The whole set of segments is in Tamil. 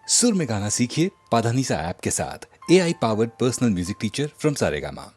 सुर में गाना सीखिए पाधानीसा ऐप के साथ। AI powered personal music teacher from Saregama.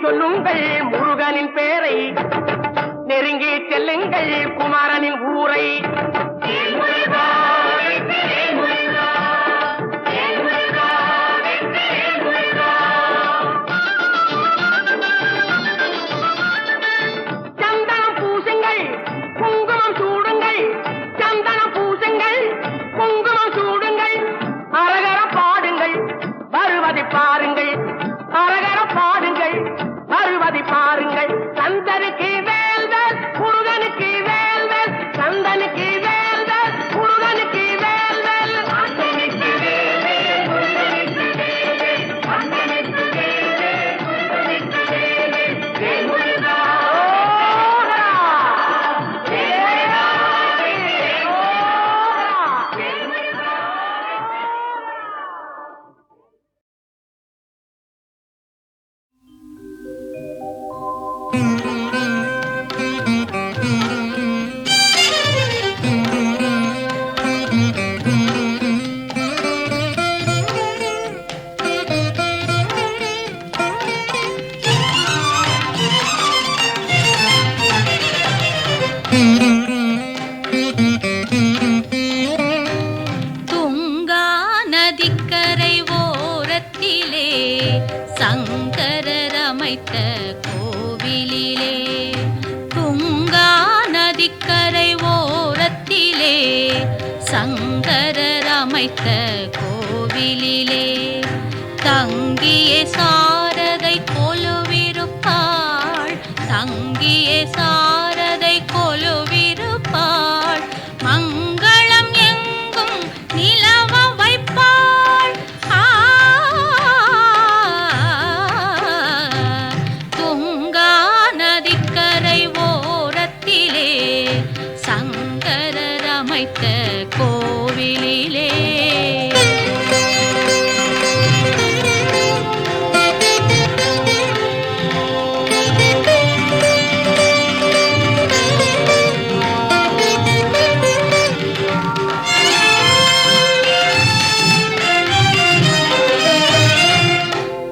சொல்லுங்கள் முருகனின் பேரை, நெருங்கி செல்லுங்கள் குமாரனின் ஊரை. சந்தனம் பூசுங்கள் குங்குமம் சூடுங்கள், சந்தனம் பூசுங்கள் குங்குமம் சூடுங்கள், அரகர பாடுங்கள் வருவதை பாருங்கள், அரகர பாடுங்கள் வருவதை பாருங்கள். சந்தனுக்கு வேல்வேல் முருகனுக்கு வேல்வேல், சந்தனுக்கு வேல்வேல் முருகனுக்கு வேல்வேல், சந்தனுக்கு வேல்வேல் முருகனுக்கு வேல்வேல், சந்தனுக்கு வேல்வேல் முருகனுக்கு வேல்வேல். வேல் முருகா ஓஹரா, வேலா ஓஹரா, வேல் முருகா. துங்கா நதிக்கரை ஓரத்திலே சங்கரர் அமைத்த கோவிலிலே, துங்கா நதிக்கரை ஓரத்திலே சங்கரர் அமைத்த கோவிலிலே, தங்கிய சாரதை கொலுவிருப்பாள், தங்கிய சாரதை கொலுவிருப்பாள், மங்களம் எங்கும் நிலவ வைப்பாள். துங்கா நதிக்கரை ஓரத்திலே சங்கரர் அமைத்த கோவிலிலே.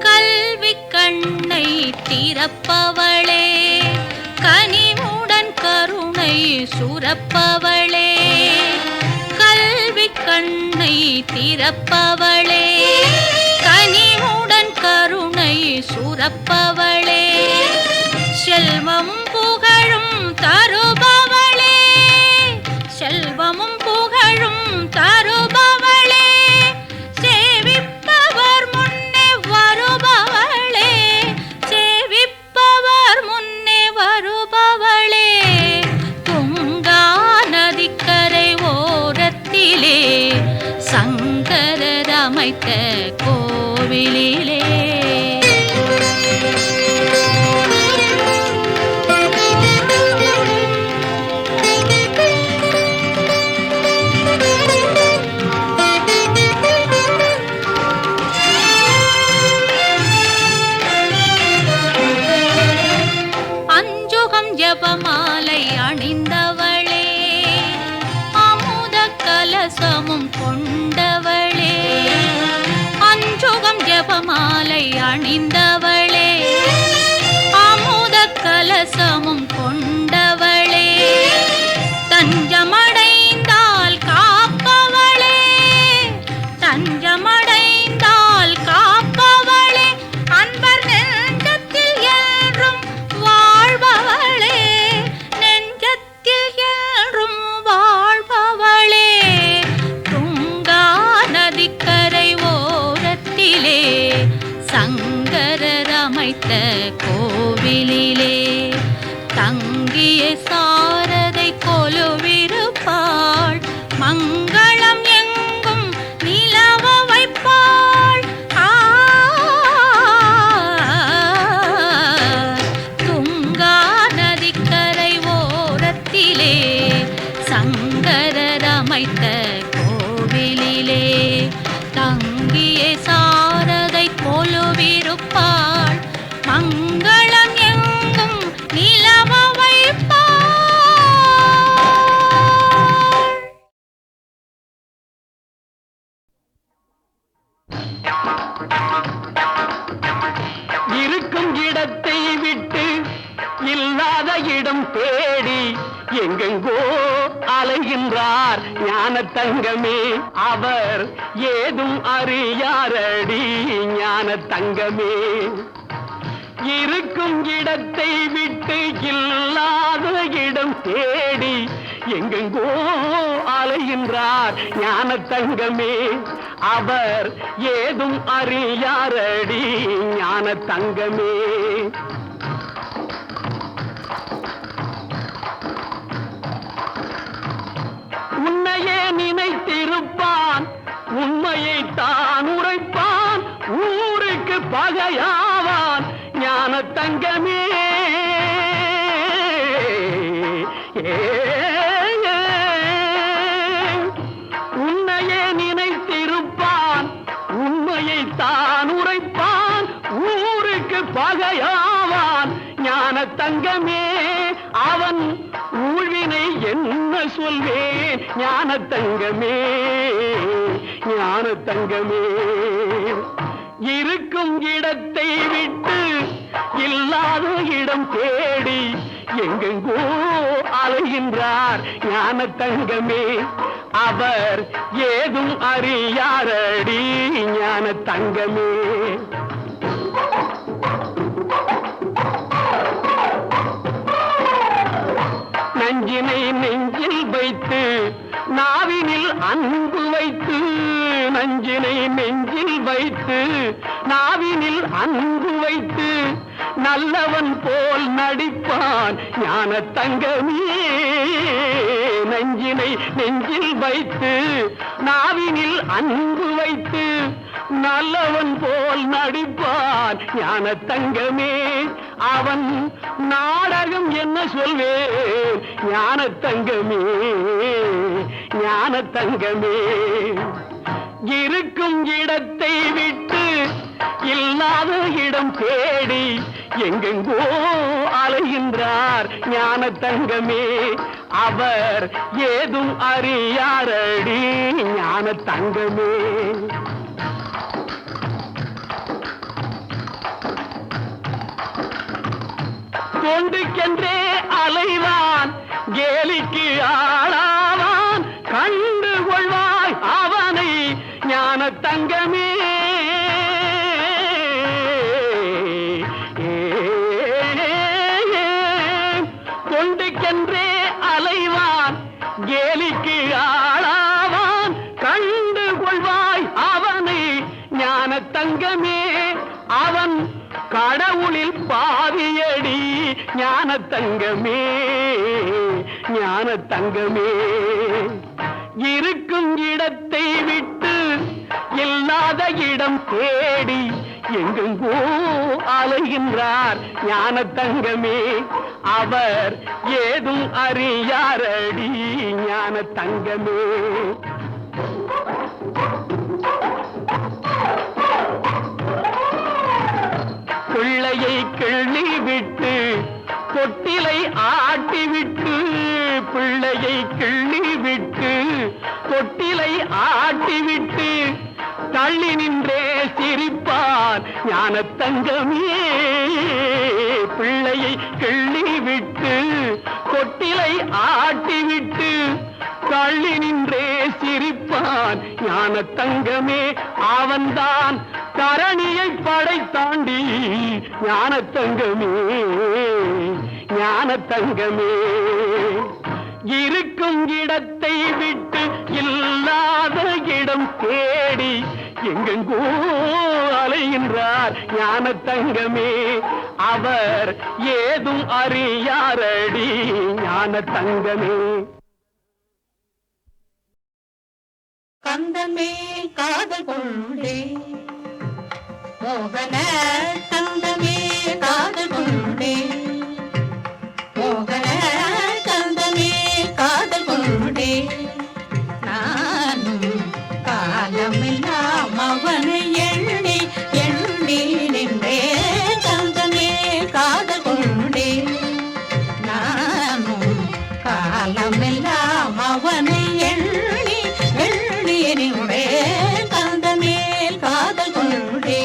கல்வி கண்ணை திறப்பவளே, கனிவுடன் கருணை சுரப்பவளே, கல்வி கண்ணை திறப்பவளே, கனிவுடன் கருணை சுரப்பவளே, செல்வம் புகழும் தருபவளே, செல்வமும் புகழும் தருபவளே, சேவிப்பவர் முன்னே வருபவளே, சேவிப்பவர் முன்னே வருபவளே, துங்கா நதிக்கரை ஓரத்திலே சங்கரர் அமைத்த கோவிலிலே. அஞ்சுகம் ஜபமாலை அணிந்தவளே, அமுத கலசமும் கொண்டவளே, அஞ்சுகம் ஜபமாலை அணிந்தவளே, அமுத கலசமும் கொண்டவளே, தஞ்சமடைந்தால் காப்பவளே, தஞ்சமடைந்தால் காப்பவளே, அன்பர் நெஞ்சத்தில் என்றும் வாழ்பவளே, நெஞ்சத்தில் என்றும் வாழ்பவளே, துங்கா நதிக்கரை ஓரத்திலே சங்கரர் அமைத்த கோவிலிலே, தங்கிய சாரதை கொலுவிருப்பாள், மங்களம் எங்கும் நிலவ வைப்பாள். துங்கா நதிக்கரை ஓரத்திலே சங்கரர் அமைத்த கோவிலிலே, தங்கிய சாரதை கொலுவிருப்பாள், மங்களம் எங்கும் நிலவ வைப்பாள். இல்லாத இடம் தேடி எங்கெங்கோ அலைகின்றார் ஞான தங்கமே. அவர் ஏதும் அறியாரடி ஞான தங்கமே. இருக்கும் இடத்தை விட்டு இல்லாத இடம் தேடி எங்கெங்கோ அலைகின்றார் ஞான தங்கமே. அவர் ஏதும் அறியாரடி ஞான தங்கமே. உன்னையே நினைத்திருப்பான், உண்மையை தான் உரைப்பான், ஊருக்கு பகையாவான் ஞான தங்கமே. உன்னையே நினைத்திருப்பான், உண்மையை தான் உரைப்பான், ஊருக்கு பகையாவான் ஞான தங்கமே. அவன் ஊழ்வினை என்ன சொல்வேன் ஞான தங்கமே, ஞான தங்கமே. இருக்கும் இடத்தை விட்டு இல்லாத இடம் தேடி எங்கெங்கோ அலைகின்றார் ஞான தங்கமே. அவர் ஏதும் அறியாரடி ஞான தங்கமே. நஞ்சினை நெஞ்சில் வைத்து நாவினில் அன்பு வைத்து, நஞ்சினை நெஞ்சில் வைத்து நாவினில் அன்பு வைத்து நல்லவன் போல் நடிப்பான் ஞான தங்கமே. நஞ்சினை நெஞ்சில் வைத்து நாவினில் அன்பு வைத்து நல்லவன் போல் நடிப்பான் ஞான தங்கமே. அவன் நாடகம் என்ன சொல்வேன் ஞான தங்கமே, ஞான தங்கமே. இருக்கும் இடத்தை விட்டு இல்லாத இடம் தேடி எங்கெங்கோ அலைகின்றார் ஞான தங்கமே. அவர் ஏதும் அறியாரடி ஞான தங்கமே. தொண்டுக்கென்றே அலைவான், கேலிக்கு ஆளாவான், கண்டு கொள்வாய் அவனை ஞான தங்கமே. தொண்டுக்கென்றே அலைவான், கேலிக்கு ஆளாவான், கண்டு கொள்வாய் அவனை ஞான தங்கமே. அவன் கடவுளில் பாதியடி ஞான தங்கமே, ஞான தங்கமே. இருக்கும் இடத்தை விட்டு இல்லாத இடம் தேடி எங்கெங்கோ அலைகின்றார் ஞான தங்கமே. அவர் ஏதும் அறியாரடி ஞான தங்கமே. பிள்ளையை கிள்ளி விட்டு தொட்டிலை ஆட்டி விட்டு, பிள்ளையை கிள்ளி விட்டு தொட்டிலை ஆட்டி விட்டு தள்ளி நின்றே சிரிப்பார் ஞான தங்கமே. பிள்ளையை கிள்ளி விட்டு தொட்டிலை ஆட்டி விட்டு தள்ளி நின்றே சிரிப்பான் ஞான தங்கமே. அவன்தான் தரணியை படைத்தாண்டி ஞான தங்கமே, ஞான தங்கமே. இருக்கும் இடத்தை விட்டு இல்லாத இடம் தேடி எங்கெங்கோ அலைகின்றார் ஞான தங்கமே. அவர் ஏதும் அறியாரடி ஞான தங்கமே. கந்தமே காதல் கொண்டே மோகன கந்தமே காதல் கொண்டே, மோகன கந்தமே காதல் கொண்டே. நானும் காலமெல்லாம் அவனை எண்ணி எண்ணி நின்றே கந்தமே காதல் கொண்டே. நானும் காலமெல்லாம் அவனை எண்ணி எண்ணி நின்றே கந்தமேல் காதல் கொண்டே.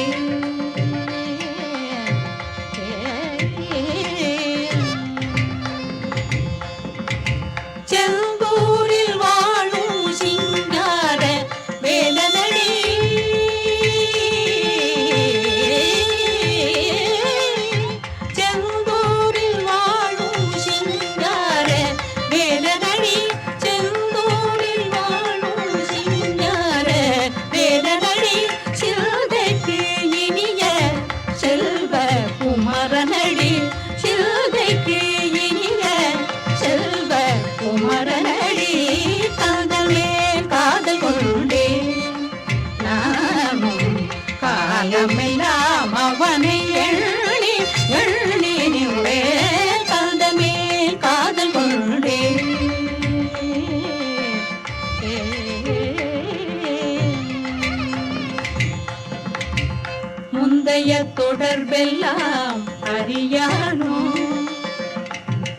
தொடர்பெல்லாம் அறியானோ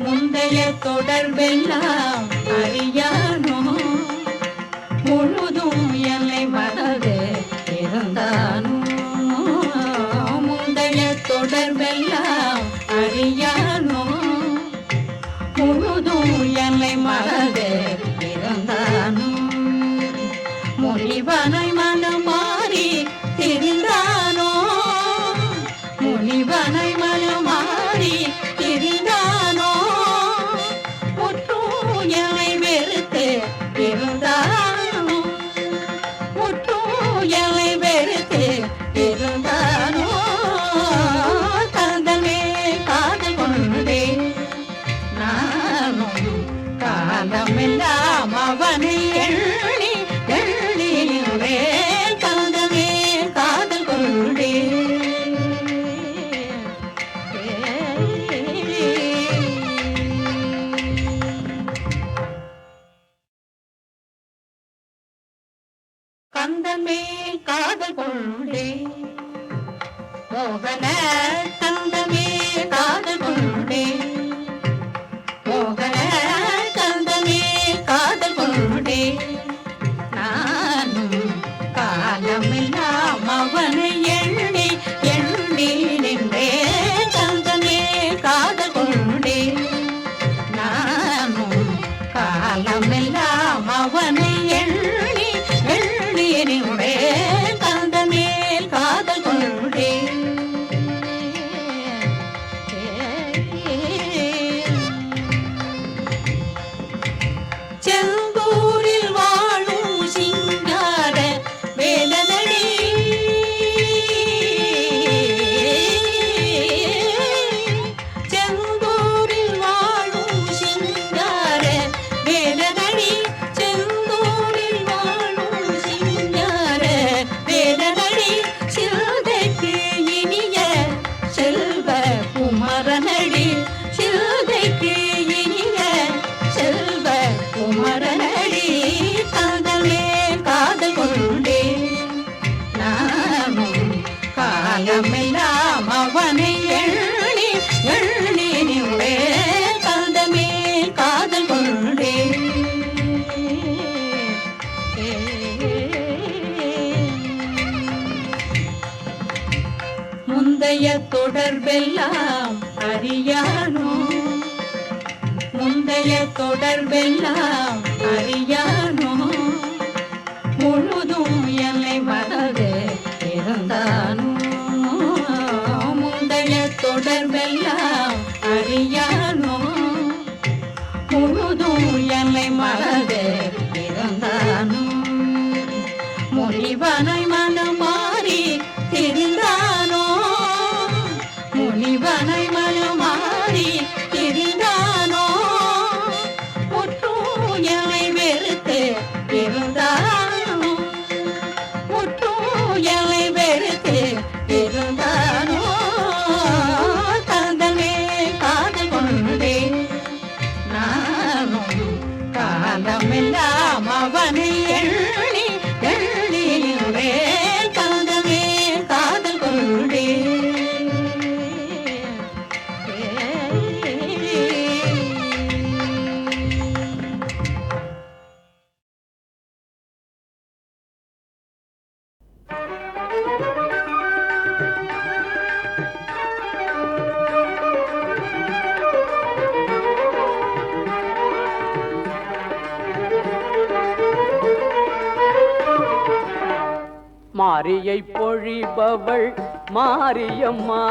முந்தைய தொடர்பெல்லாம் அறியானோ முழுதும் என்னை மனது இருந்தானோ முந்தைய தொடர்பெல்லாம் அறியானோ முழுதும் என்னை மனது இருந்தானோ முனிவனை மனம் மாறி திரிந்தானோ முனிவனை மனம் மாறி திரிந்தானோ முற்றூயலை வெறுத்து இருந்தானோ முற்றூயலை வெறுத்து இருந்தானோ கந்தமே காதல் கொண்டே நானும் காலமெல்லாம் அவனை எண்ணி எண்ணி நின்றேன் கந்தமே காதல் கொண்டே கந்தமே காதல் கொண்டே மோகன கந்தமே காதல் கொண்டே மோகன கந்தமே காதல் கொண்டே நானும் காலமெல்லாம் அவனை எண்ணி எண்ணி நின்றேன் கந்தமே காதல் கொண்டே நானும் காலமெல்லாம் அவனை எண்ணி எண்ணி நின்றேன் கந்தமே காதல் கொண்டே செந்தூரில் வாழும் சிங்கார வேலனடி செந்தூரில் வாழும் சிங்கார வேலனடி செந்தூரில் வாழும் சிங்கார வேலனடி சிந்தைக்கு இனிய செல்வ குமரனடி சிந்தைக்கு இனிய செல்வ குமரனடி காதலே காதல் கொண்டே நானும் காலமெல்லாம் அவனை எண்ணி எண்ணி நின்றேன் காதமே காதல் கொண்டே முந்தைய தொடர்பெல்லாம் அறியானோ முந்தைய தொடர்பெல்லாம் அறியானோ முழுதும் என்னை மனது இருந்தானோ முந்தைய தொடர்பெல்லாம் அறியானோ முழுதும் என்னை மனது இருந்தானோ முனிவனை மனம் மாறி திரிந்தானோ முனிவனை மனம் மாறி திரிந்தானோ முற்றூயலை வெறுத்து இருந்தானோ முற்றூயலை வெறுத்து இருந்தானோ கந்தமே காதல் கொண்டே நானும் காலமெல்லாம் அவனை எண்ணி எண்ணி நின்றேன் கந்தமே காதல் கொண்டே மாரியை பொழிபவள் மாரியம்மா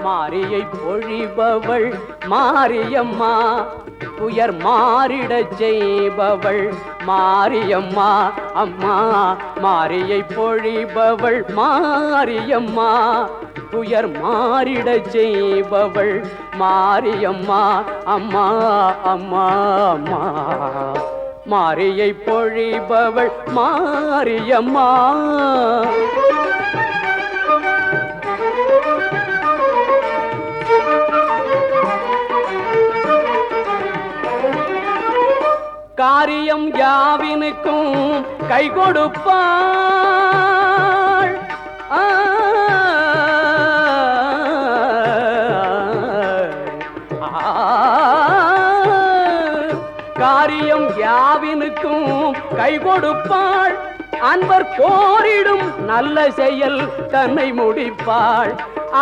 மாரியை பொழிபவள் மாரியம்மா துயர் மாறிடச் செய்பவள் மாரியம்மா அம்மா மாரியை பொழிபவள் மாரியம்மா துயர் மாறிடச் செய்பவள் மாரியம்மா அம்மா அம்மா அம்மா மாரியை பொழிபவள் மாரியம்மா காரியம் யாவினுக்கும் கை கொடுப்பாள் காரியம் யாவினுக்கும் கை கொடுப்பாள், அன்பர் கோரிடும் நல்ல செயல் தன்னை முடிப்பாள்,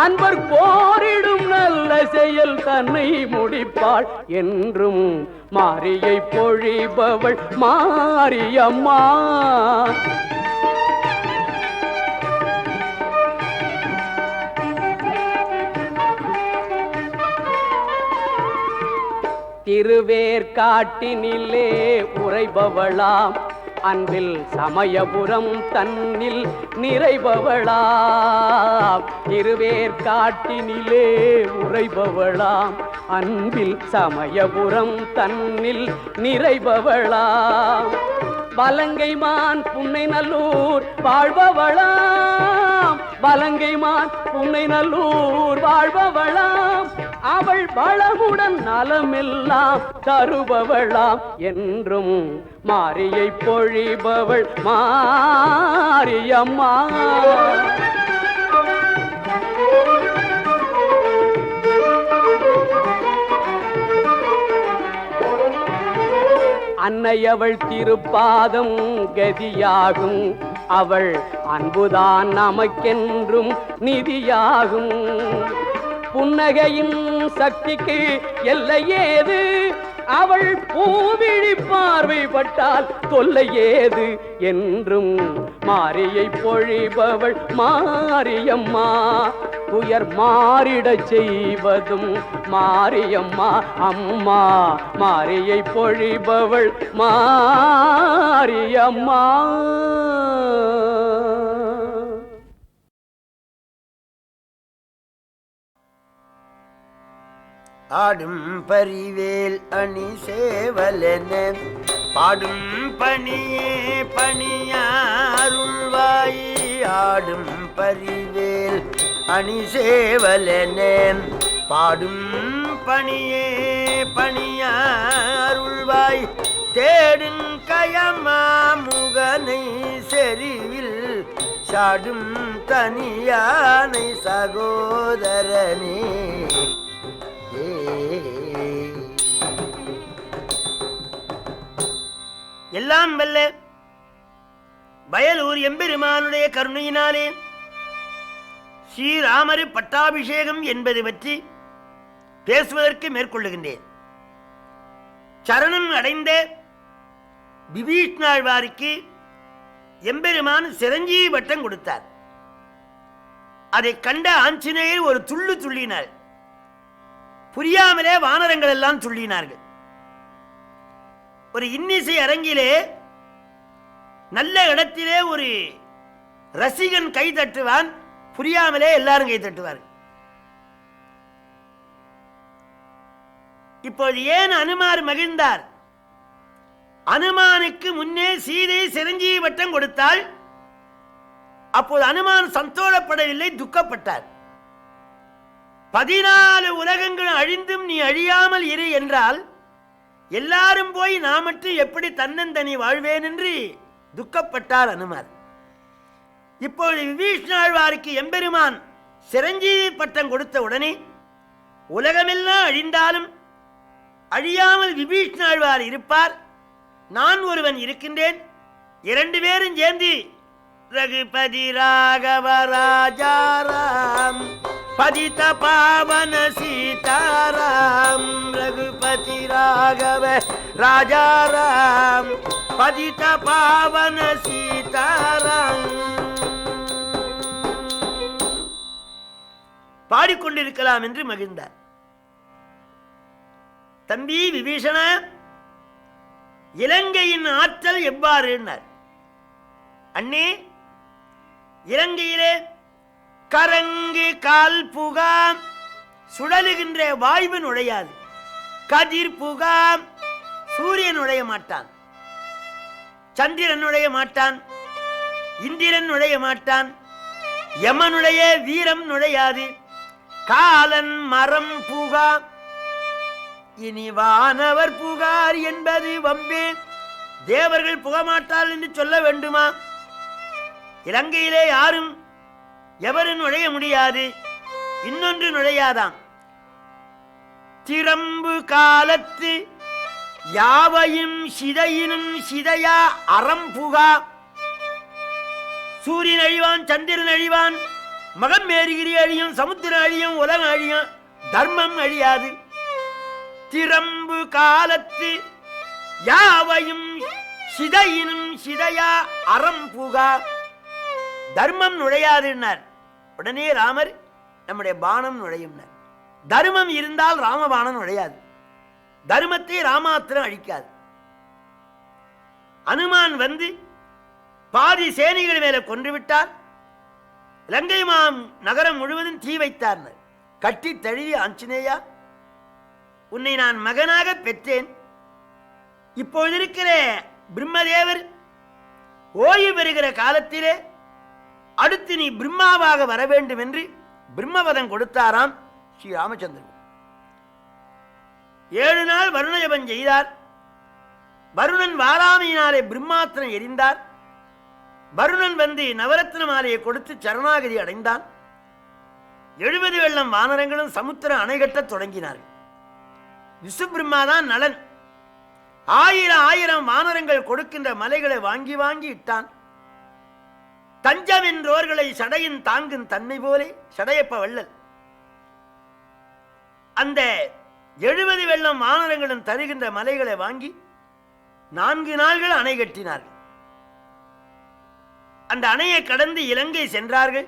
அன்பர் கோரிடும் நல்ல செயல் தன்னை முடிப்பாள். என்றும் மாரியை பொழிபவள் மாரியம்மா. திருவேற்காட்டினிலே உறைபவளாம், அன்பில் சமயபுரம் தன்னில் நிறைபவளாம். திருவேற்காட்டினிலே உறைபவளாம், அன்பில் சமயபுரம் தன்னில் நிறைபவளாம். வலங்கைமான் புன்னை நல்லூர் வாழ்பவளாம், வலங்கைமான் புன்னை நல்லூர் வாழ்பவளாம். அவள் வளமுடன் நலமெல்லாம் தருபவளாம். என்றும் மாரியை பொழிபவள் மாரியம்மா. அன்னையவள் திருப்பாதம் கதியாகும், அவள் அன்புதான் நமக்கென்றும் நிதியாகும். புன்னகையின் சக்திக்கு எல்லையேது, அவள் பூவிழி பார்வைப்பட்டால் தொல்லையேது. என்றும் மாரியை பொழிபவள் மாரியம்மா. துயர் மாறிடச் செய்வதும் மாரியம்மா. அம்மா மாரியை பொழிபவள் மாரியம்மா. ஆடும் பரிவேல் அணி சேவலென பாடும் பணியே பணியாருள்வாய். ஆடும் பரிவேல் அணி சேவலென பாடும் பணியே பணியாருள்வாய். தேடும் கயமா முகனை செறிவில் சாடும் தனியானை சகோதரனே. எல்லாம் வல்ல வயலூர் எம்பெருமானுடைய கருணையினாலே ஸ்ரீராமரு பட்டாபிஷேகம் என்பது பற்றி பேசுவதற்கு மேற்கொள்ளுகின்றேன். சரணம் அடைந்த விபீஷ்ணாழ்வாருக்கு எம்பெருமான் சிரஞ்சீவி பட்டம் கொடுத்தார். அதை கண்ட ஆஞ்சநேயர் ஒரு துள்ளு துள்ளினார். புரியாமலே வானரங்கள் எல்லாம் துள்ளினார்கள். ஒரு இன்னிசை அரங்கிலே நல்ல இடத்திலே ஒரு ரசிகன் கை தட்டுவான், புரியாமலே எல்லாரும் கை தட்டுவார்கள். இப்போது ஏன் அனுமார் மகிழ்ந்தார்? அனுமானுக்கு முன்னே சீதை சிரஞ்சீவி பட்டம் கொடுத்தாள். அப்போது அனுமான் சந்தோஷப்படவில்லை, துக்கப்பட்டார். 14 உலகங்கள் அழிந்தும் நீ அழியாமல் இரு என்றால் எல்லாரும் போய் நான் மட்டும் எப்படி தன்னந்தனி வாழ்வேன் என்று துக்கப்பட்டார் அனுமார். இப்பொழுது விபீஷ்ணாழ்வாருக்கு எம்பெருமான் சிரஞ்சீவி பட்டம் கொடுத்த உடனே உலகமெல்லாம் அழிந்தாலும் அழியாமல் விபீஷ்ணாழ்வார் இருப்பார், நான் ஒருவன் இருக்கின்றேன். 2 பேரும் சேர்ந்து ரகுபதி ராகவ ராஜாராம் பதித பாவன சீதாராம். ரகுபதி ராகவ ராஜாராம் பதித பாவன சீதாராம் பாடிக்கொண்டிருக்கலாம் என்று மகிழ்ந்தார். தம்பி விபீஷண, இலங்கையின் ஆற்றல் எவ்வாறு? அண்ணே, இலங்கையிலே கரங்கு கால் புகாம் சுழலுகின்ற வாய்வு நுழையாது, கதிர் புகாம் சூரியன் நுழைய மாட்டான், சந்திரன் நுழைய மாட்டான், இந்திரன் நுழைய மாட்டான், யமனுடைய வீரம் நுழையாது, காலன் மரம் புகாம். இனி வானவர் புகார் என்பது வம்பே, தேவர்கள் புகமாட்டால் என்று சொல்ல வேண்டுமா? இலங்கையிலே யாரும் எவரும் நுழைய முடியாது. இன்னொன்று நுழையாதாம், திறம்பு காலத்து யாவையும் சிதையினும் சிதையா அறம்புகா. சூரியன் அழிவான், சந்திரன் அழிவான், மகம் மேரிகிரி அழியும், சமுத்திரம் அழியும், உலகம் அழியும், தர்மம் அழியாது. திறம்பு காலத்து யாவையும் சிதையினும் சிதையா அறம்புகா. தர்மம் நுழையாதுன்னார். உடனே ராமர் நம்முடைய பானம் நுழையும். தர்மம் இருந்தால் ராமபானம் நுழையாது. தர்மத்தை ராமாத்திரம் அழிக்காது. அனுமான் வந்து பாதி சேனைகள் மேல கொன்று விட்டார். லங்கை நகரம் முழுவதும் தீ வைத்தார். கட்டி தழுவி, ஆஞ்சநேயா, உன்னை நான் மகனாக பெற்றேன். இப்பொழுது இருக்கிற பிரம்மதேவர் ஓய்வு பெறுகிற காலத்திலே அடுத்து நீ பிரம்மாவாக வர வேண்டும் என்று பிரம்மவதம் கொடுத்தாராம் ஸ்ரீ ராமச்சந்திரன். 7 நாள் வருண ஜபம் செய்தார். வருணன் வாராமையினாலே பிரம்மாத்திரம் எரிந்தார். வருணன் வந்து நவரத்ன மாலையை கொடுத்து சரணாகதி அடைந்தான். 70 வெள்ளம் வானரங்களும் சமுத்திரம் அணை கட்டத் தொடங்கினார்கள். விசுபிரம்மாதான் நலன். 1000 வானரங்கள் கொடுக்கின்ற மலைகளை வாங்கி வாங்கி இட்டான். தஞ்சம் என்றோர்களை சடையின் தாங்கும் தன்மை போலே சடையப்ப வள்ளல் அந்த 70 வெள்ளம் வானரங்களும் தருகின்ற மலைகளை வாங்கி 4 நாள்கள் அணை கட்டினார்கள். அந்த அணையை கடந்து இலங்கை சென்றார்கள்.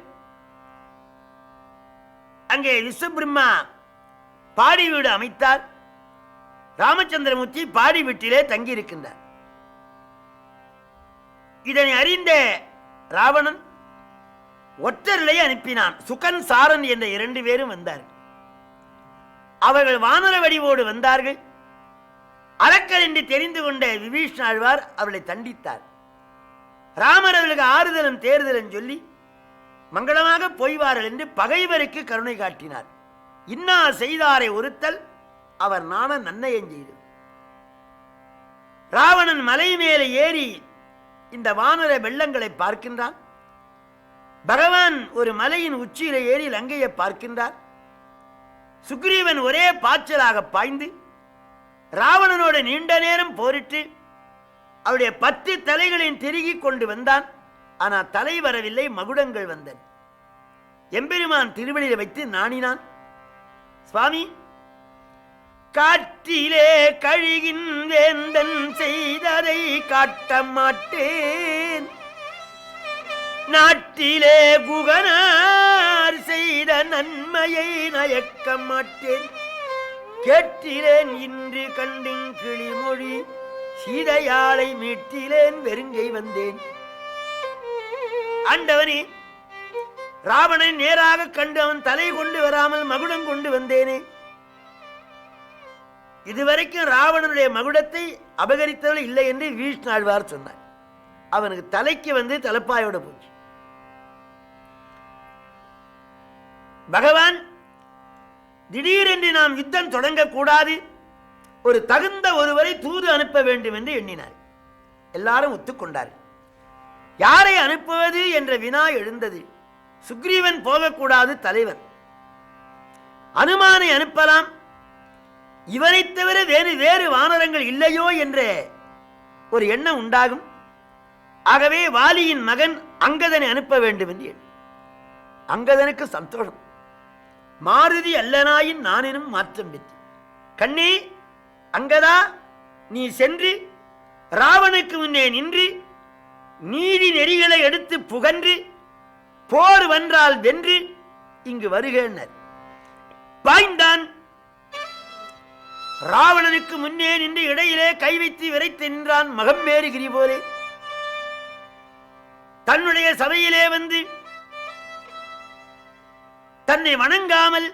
அங்கே விஸ்வபிரம்மா பாடி வீடு அமைத்தார். ராமச்சந்திரமூர்த்தி பாடி வீட்டிலே தங்கியிருக்கின்றார். இதனை அறிந்த ராவணன் ஒற்றர்களை அனுப்பினான். சுகன், சாரன் என்ற 2 பேரும் வந்தார்கள். அவர்கள் வானர வடிவோடு வந்தார்கள். அரக்கர் என்று தெரிந்து கொண்ட விபீஷண ஆழ்வார் அவர்களை தண்டித்தார். ராமர் அவர்களுக்கு ஆறுதலும் தேர்தலும் சொல்லி மங்களமாக போய்வார்கள் என்று பகைவருக்கு கருணை காட்டினார். இன்னா செய்தாரை ஒருத்தல் அவர் நாண நன்னயம் செய்து. ராவணன் மலை மேலே ஏறி இந்த வானர வெள்ளங்களை பார்க்கின்றான். பகவான் ஒரு மலையின் உச்சியில ஏறி லங்கையை பார்க்கின்றார். சுக்ரீவன் ஒரே பாய்ச்சலாக பாய்ந்து ராவணனோடு நீண்ட நேரம் போரிட்டு அவருடைய 10 தலைகளின் திருகி கொண்டு வந்தான். ஆனால் தலை வரவில்லை, மகுடங்கள் வந்தன. எம்பெருமான் திருவடியில் வைத்து நாணினான். சுவாமி, காற்றிலே கழுகின் வேந்தன் செய்ததை காட்ட மாட்டேன், நாட்டிலே குகனார் செய்த நன்மையை நயக்க மாட்டேன், கேட்டிலேன் இன்று கண்டின் கிளிமொழி, சீதையாளை மீட்டிலேன் வெறுங்கை வந்தேன். ஆண்டவனே, ராவணன் நேராக கண்டு அவன் தலை கொண்டு வராமல் மகுடம் கொண்டு வந்தேனே. இதுவரைக்கும் ராவணனுடைய மகுடத்தை அபகரித்தவள் இல்லை என்று விபீஷண ஆழ்வார் சொன்னார். அவனுக்கு தலைக்கு வந்து தலப்பாயோட போச்சு. பகவான் திடீரென்று நாம் யுத்தம் தொடங்கக்கூடாது, ஒரு தகுந்த ஒருவரை தூது அனுப்ப வேண்டும் என்று எண்ணினார். எல்லாரும் ஒத்துக்கொண்டார்கள். யாரை அனுப்புவது என்ற வினா எழுந்தது. சுக்ரீவன் போகக்கூடாது, தலைவர். அனுமானை அனுப்பலாம், இவரை தவிர வேறு வானரங்கள் இல்லையோ என்ற ஒரு எண்ணம் உண்டாகும். ஆகவே வாலியின் மகன் அங்கதனை அனுப்ப வேண்டும் என்று எண்ணி. அங்கதனுக்கு சந்தோஷம். மாருதி அல்லனாயின் நானினும் மாற்றம் பெற்று, கண்ணே அங்கதா, நீ சென்று ராவனுக்கு முன்னே நின்று நீதி நெறிகளை எடுத்து புகன்று போர் வென்றால் வென்று இங்கு வருகின்றனர். பாய்ந்தான். ராவணனுக்கு முன்னே நின்று இடையிலே கை வைத்து விரைத்து நின்றான். மகம் மேறுகிரி போலே தன்னுடைய சபையிலே வந்து தன்னை வணங்காமல்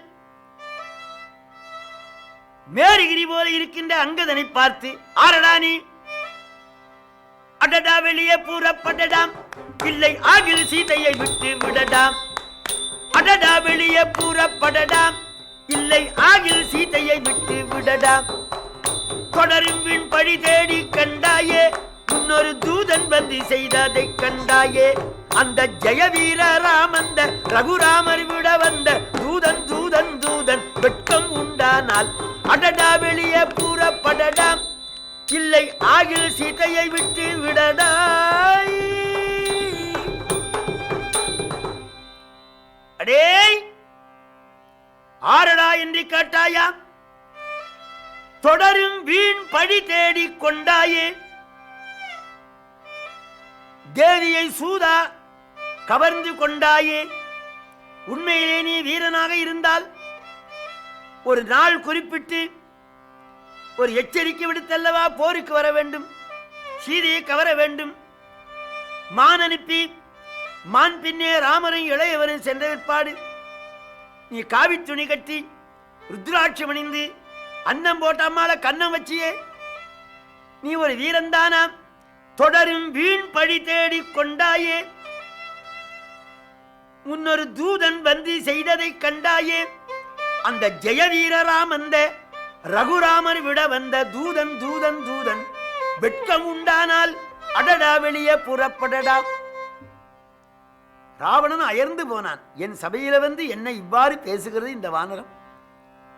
மேறுகிரி போல இருக்கின்ற அங்கதனை பார்த்து, ஆரடா நீ, அடடா வெளியே பூரப்படடாம், இல்லை ஆகில் சீதையை விட்டு விடடாம், அடடா வெளியே பூரப்படடாம், இல்லை ஆகில் சீதையை விட்டு விடடாம், தொடரும் விண் படி தேடி கண்டாயே, இன்னொரு தூதன் வந்து செய்ததை கண்டாயே, அந்த ஜெயவீர ராமந்த ரகுராமர் விட வந்த தூதன் தூதன் தூதன் வெட்கம் உண்டானால் அடடா வெளியே கூறப்படடாம், இல்லை ஆகில் சீதையை விட்டு விடடாய். அடே ஆரடா என்று கேட்டாயா, தொடரும் வீண் பழி தேடிக் கொண்டாயே, தேவியை சூதா கவர்ந்து கொண்டாயே. உண்மையிலே நீ வீரனாக இருந்தால் ஒரு நாள் குறிப்பிட்டு ஒரு எச்சரிக்கை விடுத்தல்லவா போருக்கு வர வேண்டும், சீதையை கவர வேண்டும். மான் அனுப்பி மான் பின்னே ராமரும் இளையவரும் சென்ற பிற்பாடு நீ காவி துணி கட்டி ருத்ராட்சம் அணிந்து அன்னம் போட்ட அம்மால கண்ணம் வச்சியே, நீ ஒரு வீரந்தானா? தொடரும் வீண் பழி தேடி கொண்டாயே, முன்னொரு தூதன் வந்து செய்ததை கண்டாயே. அந்த ஜெயவீரராம் அந்த ரகுராமர் விட வந்த தூதன் தூதன் தூதன் வெட்கம் உண்டானால் அடடா வெளியே புறப்படடா. ராவணன் அயர்ந்து போனான். என் சபையில வந்து என்னை இவ்வாறு பேசுகிறது இந்த வானரம்.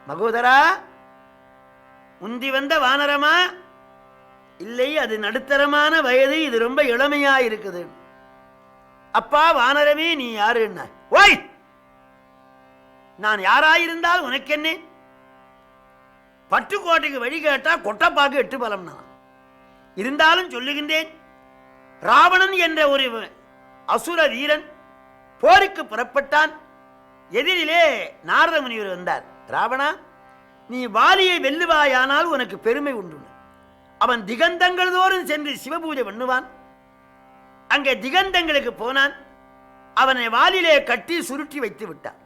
மகோதரா, முந்தி வந்த வானரமா? இல்லை, அது நடுத்தரமான வயது, இது ரொம்ப இளமையா இருக்குது. அப்பா வானரமே, நீ யாரு? என்ன ஓய், நான் யாராயிருந்தால் உனக்கு என்ன? பட்டுக்கோட்டைக்கு வழி கேட்டா கொட்டப்பாக்கு 8 பலம். நான் இருந்தாலும் சொல்லுகின்றேன், ராவணன் என்ற ஒரு அசுர வீரன் போருக்கு புறப்பட்டான். எதிரிலே நாரத முனிவர் வந்தார். ராவணா, நீ வாலியை வெல்லுவாயானால் உனக்கு பெருமை உண்டு. அவன் திகந்தங்கள் தோறும் சென்று சிவபூஜை பண்ணுவான். அங்கே திகந்தங்களுக்கு போனான். அவனை வாலிலே கட்டி சுருட்டி வைத்து விட்டான்.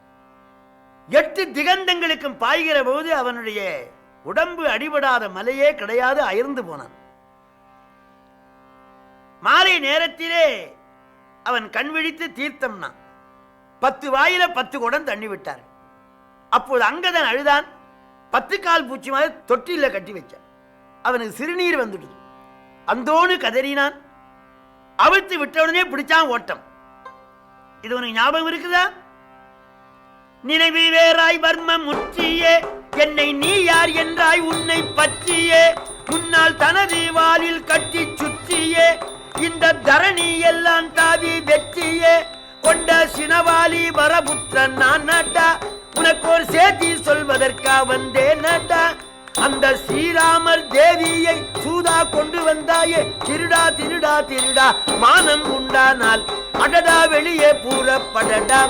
8 திகந்தங்களுக்கும் பாய்கிற போது அவனுடைய உடம்பு அடிபடாத மலையே கிடையாது, அயர்ந்து போனான். மாலை நேரத்திலே அவன் கண் விழித்து தீர்த்தம்னா 10 வாயில 10 குடம் தண்ணி விட்டார். அப்போது அங்கதன் அழுதான். 10 கால் பூச்சி மாதிரி தொட்டில கட்டி வச்சான். அவனுக்கு சிறுநீர் வந்துடுது. அந்தோடு கதறினான். அவிழ்த்து விட்டவுடனே பிடிச்சான் ஓட்டம். இது உனக்கு ஞாபகம் இருக்குதா? நினைவு வேறாய் வர்மம் முற்றியே, என்னை நீ யார் என்றாய் உன்னை பற்றியே, முன்னால் தனது வாலில் கட்டி சுற்றியே, இந்த தரணி எல்லாம் தாவி வெற்றியே, கொண்ட சினவாலி வரபுத்திரன் நான் நட்டா, உனக்கு ஒரு சேதி சொல்வதற்கா வந்தேன் நட்டா. அந்த ஸ்ரீராமர் தேவியை சூதா கொண்டு வந்தாயே, திருடா திருடா திருடா, மானம் உண்டானால் அடடா வெளியே பூரப்படடா,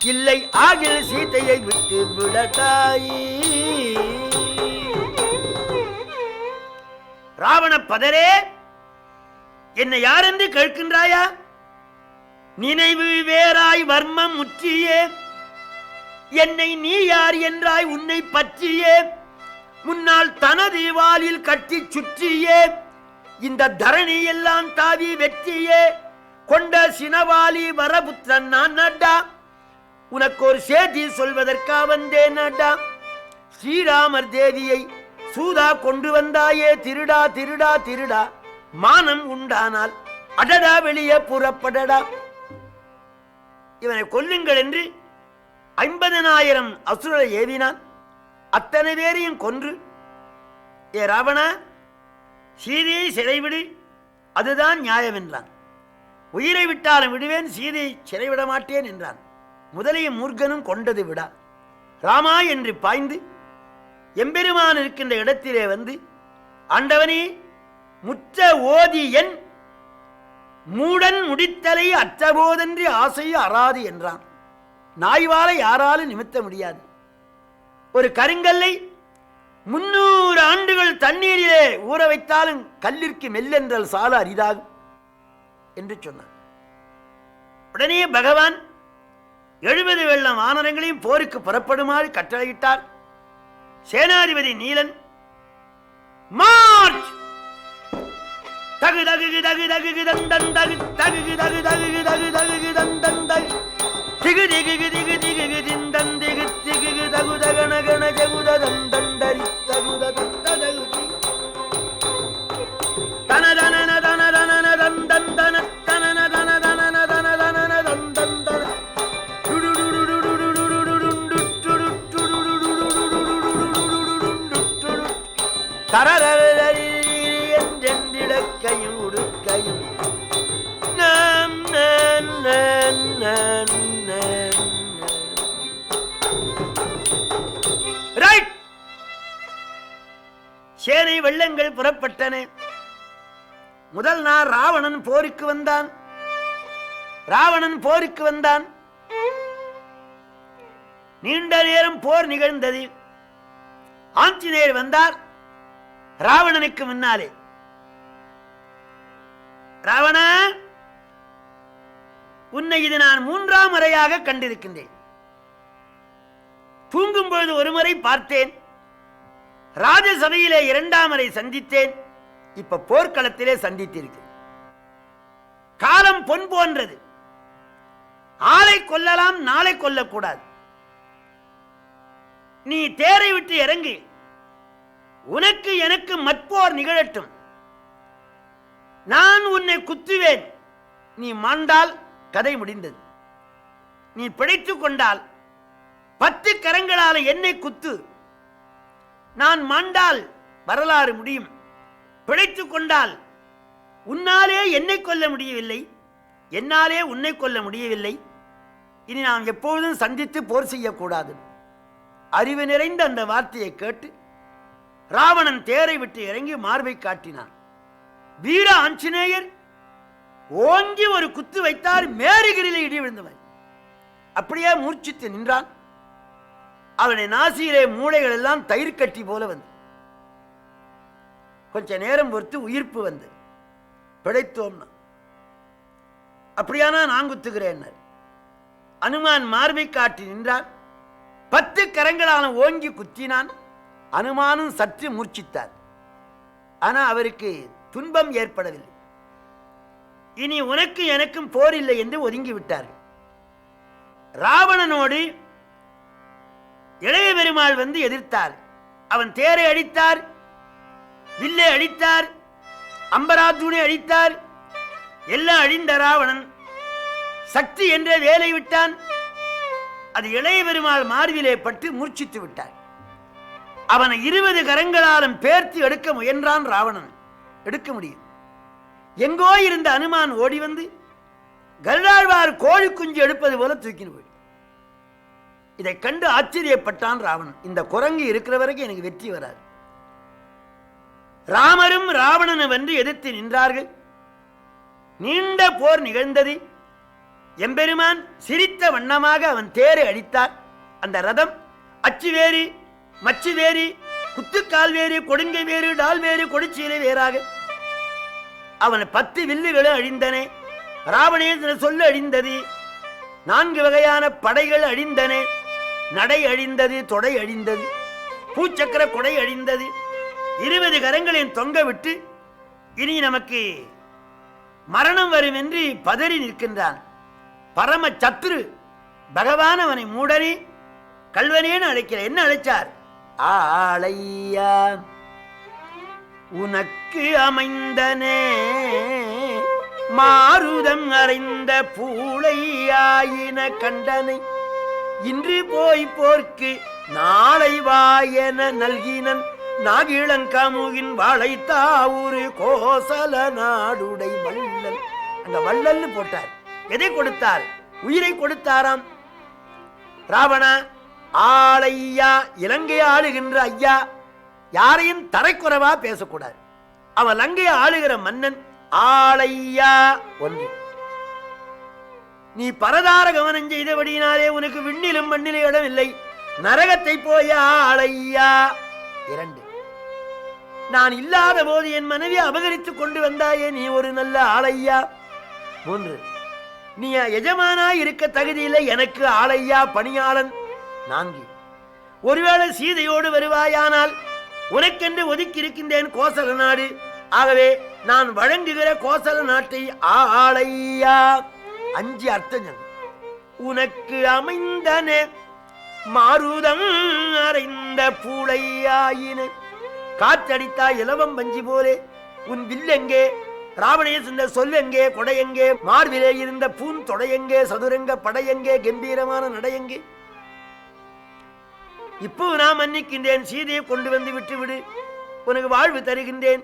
இல்லை ஆகில் சீதையை விட்டு விடட்டாய். ராவண பதரே, என்னை யாரென்று கேட்கின்றாயா? நினைவு வேறாய் வர்மம் முற்றியே, என்னை நீ யார் என்றாய் உன்னை பற்றியே, முன்னால் தனது வாலில் கட்டி சுற்றியே, இந்த தரணி எல்லாம் தாவி வெற்றியே, கொண்ட சினவாலி வரபுத்திரன் நான் நட்டா, உனக்கு ஒரு சேதி சொல்வதற்கா வந்தேன் நட்டா. ஸ்ரீராமர் தேவியை சூதா கொண்டு வந்தாயே, திருடா திருடா திருடா, மானம் உண்டானால் அடடா வெளியே புறப்படடா. இவனை கொல்லுங்கள் என்று 50,000 அசுரரை ஏவினான். அத்தனை பேரையும் கொன்று, ஏ ராவணா, சீதையை சிறைவிடு, அதுதான் நியாயம் என்றான். உயிரை விட்டாலும் விடுவேன், சீதையை சிறைவிட மாட்டேன் என்றான். முதலையும் மூர்க்கனும் கொண்டது விடா. ராமா என்று பாய்ந்து எம்பெருமான் இருக்கின்ற இடத்திலே வந்து, ஆண்டவனே, முற்ற ஓதி என் மூடன் முடித்தலை அற்றபோதன்றி ஆசையை அறாது என்றான். நாய்வாலை யாராலும் நிமித்த முடியாது. ஒரு கருங்கல்லை 300 ஆண்டுகள் தண்ணீரிலே ஊற வைத்தாலும் கல்லிற்கு மெல்லென்றல் சால அரிதாகும் என்று சொன்னார். உடனே பகவான் 70 வெள்ளம் வானரங்களையும் போருக்கு புறப்படுமாறு கட்டளையிட்டார். சேனாதிபதி நீலன் மார்ச், தகு தகு தகு தகு தந்தன் தகு தகு தகு தகு தகு தகு தந்தன் தகு திகு திகு திகு திகு திந்தன் திகு திகு தகு தகன கண ஜகுத தந்தன் தரி தகுத தந்ததகு தன தன தன தன தந்தன் தன தன தன தன தன தன தந்தன் தன டுடு டுடு டுடு டுடு டுடு டுடு டுடு டுடு தரரரி என்றெண்டிடக்கையும் உடுக்கையும் நான் நான் நான் நான் நான். ரைட். சேனை வெள்ளங்கள் புறப்பட்டன. முதல் நாள் ராவணன் போருக்கு வந்தான். நீண்ட நேரம் போர் நிகழ்ந்தது. ஆஞ்சநேயர் வந்தார் ராவணனுக்கு முன்னாலே. ராவணா, உன்னை இது நான் 3ஆம் முறையாக கண்டிருக்கின்றேன். தூங்கும் பொழுது ஒரு முறை பார்த்தேன், ராஜசபையிலே 2ஆம் முறை சந்தித்தேன், இப்ப போர்க்களத்திலே சந்தித்திருக்கிறேன். காலம் பொன் போன்றது. ஆளை கொல்லலாம், நாளை கொல்லக்கூடாது. நீ தேரை விட்டு இறங்கி உனக்கு எனக்கு மற்போர் நிகழட்டும். நான் உன்னை குத்துவேன். நீ மாண்டால் கதை முடிந்தது. நீ பிழைத்துக் கொண்டால் 10 கரங்களால் என்னை குத்து. நான் மாண்டால் வரலாறு முடியும். பிழைத்துக் கொண்டால் உன்னாலே என்னை கொல்ல முடியவில்லை, என்னாலே உன்னை கொல்ல முடியவில்லை. இனி நாம் எப்பொழுதும் சந்தித்து போர் செய்யக்கூடாது. அறிவு நிறைந்த அந்த வார்த்தையை கேட்டு ராவணன் தேரை விட்டு இறங்கி மார்பை காட்டினான். வீர ஆஞ்சநேயர் ஓங்கி ஒரு குத்து வைத்தார். மேருகிரில இடி விழுந்தவன் அப்படியே மூர்ச்சித்து நின்றான். அவனை நாசியிலே மூளைகள் எல்லாம் தயிர் கட்டி போல வந்து கொஞ்ச நேரம் பொறுத்து உயிர்ப்பு வந்து பிழைத்தோம்னா. அப்படியானா நான் குத்துகிறேன். அனுமான் மார்பை காட்டி நின்றான். 10 கரங்களான ஓங்கி குத்தினான். அனுமானும் சற்று மூர்ச்சித்தார். ஆனா அவருக்கு துன்பம் ஏற்படவில்லை. இனி உனக்கு எனக்கும் போர் இல்லை என்று ஒதுங்கி விட்டார்கள். ராவணனோடு இளைய பெருமாள் வந்து எதிர்த்தார். அவன் தேரை அடித்தார், வில்லை அடித்தார், அம்பராத்தூனை அடித்தார். எல்லாம் அழிந்த ராவணன் சக்தி என்ற வேலை விட்டான். அது இளைய பெருமாள் மார்பிலே பட்டு மூர்ச்சித்து விட்டார். அவனை 20 கரங்களாலும் பேர்த்து எடுக்க முயன்றான் ராவணன். எடுக்க முடியும். எங்கோ இருந்த அனுமான் ஓடி வந்து கருடாழ்வார் கோழி குஞ்சு எடுப்பது போல தூக்கின்னு போய் இதை கண்டு ஆச்சரியப்பட்டான் ராவணன். இந்த குரங்கு இருக்கிற வரைக்கும் எனக்கு வெற்றி வராது. ராமரும் ராவணனை வந்து எதிர்த்து நின்றார்கள். நீண்ட போர் நிகழ்ந்தது. எம்பெருமான் சிரித்த வண்ணமாக அவன் தேரை அடித்தார். அந்த ரதம் அச்சு வேறு, மச்சு வேறு, குத்துக்கால் வேறு, கொடுங்கை வேறு, டால் வேறு, கொடிச்சீலை வேறாக அவன் 10 வில்லுகளும் அழிந்தன. ராவணேந்திர சொல்லு அழிந்தது. 4 வகையான படைகள் அழிந்தன. நடை அழிந்தது, தொடை அழிந்தது, பூச்சக்கர கொடை அழிந்தது. 20 கரங்களையும் தொங்க விட்டு இனி நமக்கு மரணம் வரும் என்று பதறி நிற்கின்றான். பரம சத்ரு பகவான் அவனை மூடனே கல்வனேன்னு அழைக்கிறார். என்ன அழைச்சார்? ஆளையா உனக்கு அமைந்தனே மாருதம் அறைந்த பூளையாயின கண்டனை இன்று போய் போர்க்கு நாளை வாயன நல்கினன் நாகிழங்காமுகின் வாழைத்தாவூரு கோசல நாடுடை வள்ளல். அந்த வள்ளல்னு போட்டார். எதை கொடுத்தார்? உயிரை கொடுத்தாராம். ராவணா, ஆளையா, இலங்கை ஆளுகின்ற ஐயா, யாரையும் தரைக்குறைவா பேசக்கூடாது. அவன் லங்கையை ஆளுகிற மன்னன். ஆளையா ஒன்று. நீ பரதார கவனம் செய்தபடியினாலே உனக்கு விண்ணிலும் மண்ணிலும் இடம் இல்லை. நரகத்தை போய் ஆளையா. 2. நான் இல்லாத போது என் மனைவி அபகரித்துக் கொண்டு வந்தாயே, நீ ஒரு நல்ல ஆளையா. 3. நீ எஜமானாய் இருக்க தகுதியில்லை, எனக்கு ஆளையா பணியாளன். 4. ஒருவேளை சீதையோடு வருவாயானால் உனக்கென்று ஒதுக்கி இருக்கின்றேன் கோசல நாடு. ஆகவே நான் வழங்குகிற கோசல நாட்டை ஆளையா. 5 அர்த்தம். உனக்கு அமைந்தனே மாருதம் அறைந்த பூளையாயின. காற்றடித்தா இலவம் பஞ்சி போலே உன் வில்லெங்கே, ராவணேசந்த சொல்லெங்கே, கொடையெங்கே, மார்பிலே இருந்த பூன் தொடையெங்கே, சதுரங்க படையெங்கே, கம்பீரமான நடையெங்கே. இப்போ நான் மன்னிக்கின்றேன், சீதையை கொண்டு வந்து விட்டு விடு. உனக்கு வாழ்வு தருகின்றேன்.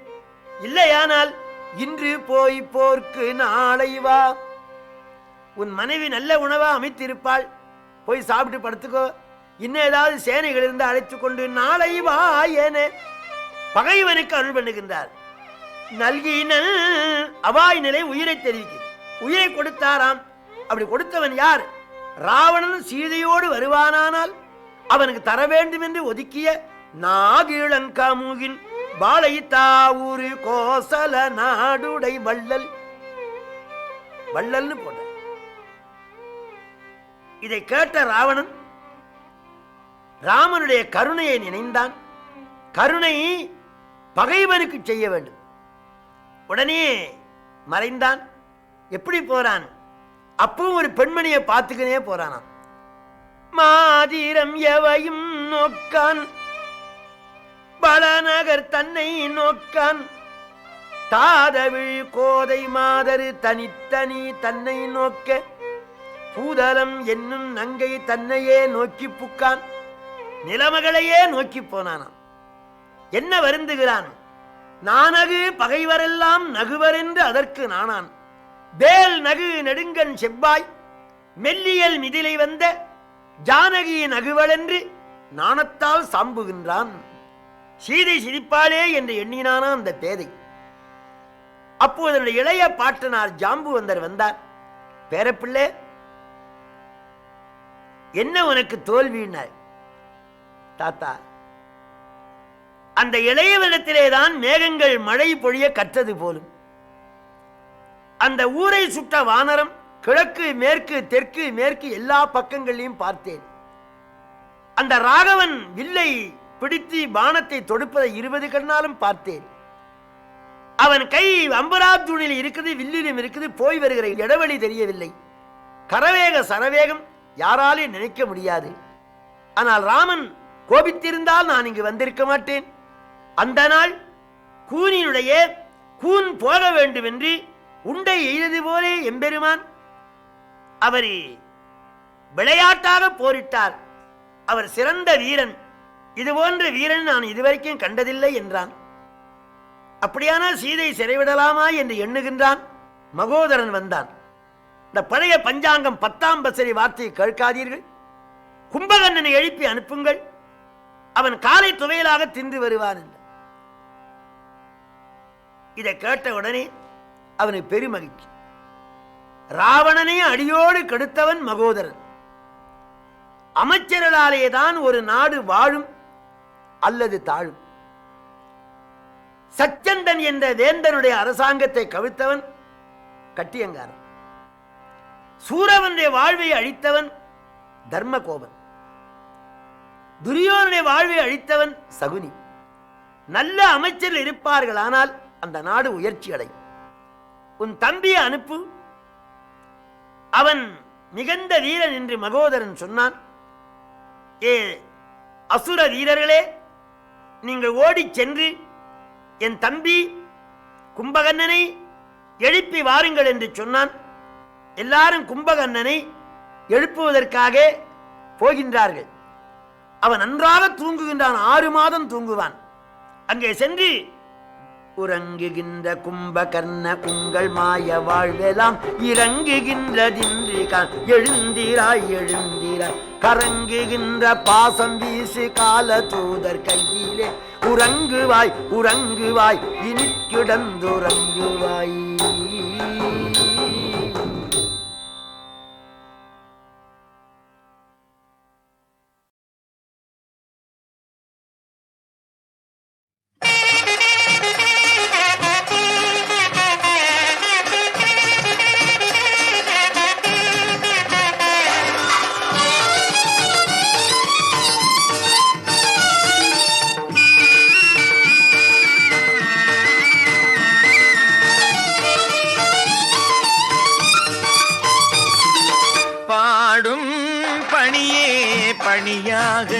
இல்லையானால் இன்று போய் போர்க்கு நாளை வா. உன் மனைவி நல்ல உணவா அமைத்திருப்பாள், போய் சாப்பிட்டு படுத்துக்கோ. இன்னும் ஏதாவது சேனைகள் இருந்து அழைத்துக் கொண்டு நாளை வா ஏன பகைவனுக்கு அருள் பண்ணுகின்றார். நல்கின அபாய் நிலை உயிரை தெரிவிக்கிறது. உயிரை கொடுத்தாராம். அப்படி கொடுத்தவன் யார்? ராவணன் சீதையோடு வருவானானால் அவனுக்கு தர வேண்டும் என்று ஒதுக்கிய நாகிழங்காமுகின் பாலை தாவூரு கோசல நாடுடை வள்ளல். வள்ளல்னு போட்ட. இதை கேட்ட ராவணன் ராமனுடைய கருணையை நினைந்தான். கருணை பகைவனுக்கு செய்ய வேண்டும். உடனே மறைந்தான். எப்படி போறான்? அப்பவும் ஒரு பெண்மணியை பார்த்துக்கினே போறானாம். மாதிரம் எவையும் நோக்கான், பலநகர் தன்னை நோக்கான், தாதவிழ் கோதை மாதரு தனித்தனி தன்னை நோக்க, பூதலம் என்னும் நங்கை தன்னையே நோக்கி புக்கான். நிலமகளையே நோக்கி போனானாம். என்ன வருந்துகிறான்? நானகு பகைவரெல்லாம் நகுவர் என்று அதற்கு நானான். வேல் நகு நெடுங்கன் செவ்வாய் மெல்லியல் மிதிலை வந்த ஜானகி நகுவல் என்று நாணத்தால் சாம்புகின்றான். சீதை சிரிப்பாளே என்று எண்ணினானா அந்த பேதை. அப்போது இளைய பாட்டனார் ஜாம்புவந்தர் வந்தார். பேரப்பிள்ளை, என்ன உனக்கு தோல்வியினார்? தாத்தா, அந்த இளையவரிடத்திலேதான் மேகங்கள் மழை பொழிய கற்றது போலும். அந்த ஊரை சுட்ட வானரம் கிழக்கு மேற்கு தெற்கு மேற்கு எல்லா பக்கங்களையும் பார்த்தேன். அந்த ராகவன் வில்லை பிடித்து பானத்தை தொடுப்பதை 20 கண்ணாலும் பார்த்தேன். அவன் கை அம்பராத்தூணில் இருக்குது, வில்லிலும் இருக்குது. போய் வருகிற இடைவெளி தெரியவில்லை. கரவேக சரவேகம் யாராலும் நினைக்க முடியாது. ஆனால் ராமன் கோபித்திருந்தால் நான் இங்கு வந்திருக்க மாட்டேன். அந்த நாள் கூனினுடைய கூன் போக வேண்டும் என்று உண்டை எய்தது போலே எம்பெருமான் அவர் விளையாட்டாக போரிட்டார். அவர் சிறந்த வீரன். இது போன்ற வீரன் நான் இதுவரைக்கும் கண்டதில்லை என்றான். அப்படியானால் சீதை சிறைவிடலாமா என்று எண்ணுகின்றான். மகோதரன் வந்தான். இந்த பழைய பஞ்சாங்கம் 10ஆம் பசரி வார்த்தையை கேட்காதீர்கள். கும்பகர்ணனை எழுப்பி அனுப்புங்கள், அவன் காலை துவையலாக தின்று வருவான் என்றான். இதை கேட்ட உடனே அவனுக்கு பெருமகிழ்ச்சி. ராவணனை அடியோடு கெடுத்தவன் மகோதரன். அமைச்சர்களாலேதான் ஒரு நாடு வாழும் அல்லது தாழும். சச்சந்தன் என்ற வேந்தனுடைய அரசாங்கத்தை கவிழ்த்தவன் கட்டியங்காரன். சூரவனுடைய வாழ்வை அழித்தவன் தர்மகோபன். துரியோனுடைய வாழ்வை அழித்தவன் சகுனி. நல்ல அமைச்சர்கள் இருப்பார்கள், ஆனால் அந்த நாடு உயர்ச்சி அடையும். உன் தம்பியை அனுப்பு, அவன் மிகுந்த வீரன் என்று மகோதரன் சொன்னான். ஏ அசுர வீரர்களே, நீங்கள் ஓடிச் சென்று என் தம்பி கும்பகர்ணனை எழுப்பி வாருங்கள் என்று சொன்னான். எல்லாரும் கும்பகர்ணனை எழுப்புவதற்காக போகின்றார்கள். அவன் நன்றாக தூங்குகின்றான். 6 மாதம் தூங்குவான். அங்கே சென்று உறங்குகின்ற கும்பகர்ண உங்கள் மாய வாழ்வெல்லாம் இறங்குகின்றதின்றி எழுந்திராய் எழுந்திராய் கரங்குகின்ற பாசம் வீசு கால தூதர் கையிலே உறங்குவாய் உறங்குவாய் இனி கிடந்துறங்குவாய். பணியாக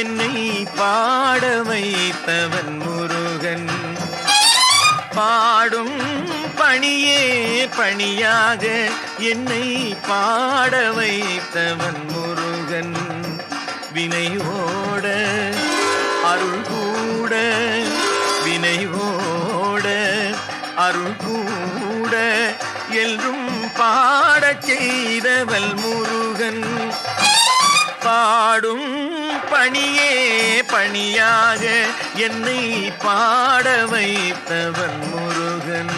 என்னை பாட வைத்தவன் முருகன். பாடும் பணியே பணியாக என்னை பாட வைத்தவன் முருகன். வினை ஓட அருள் கூட வினைவோட அருள் கூட என்றும் பாடச் செய்தவள் முருகன். பாடும் பணியே பணியாக என்னை பாட வைத்தவன் முருகன்.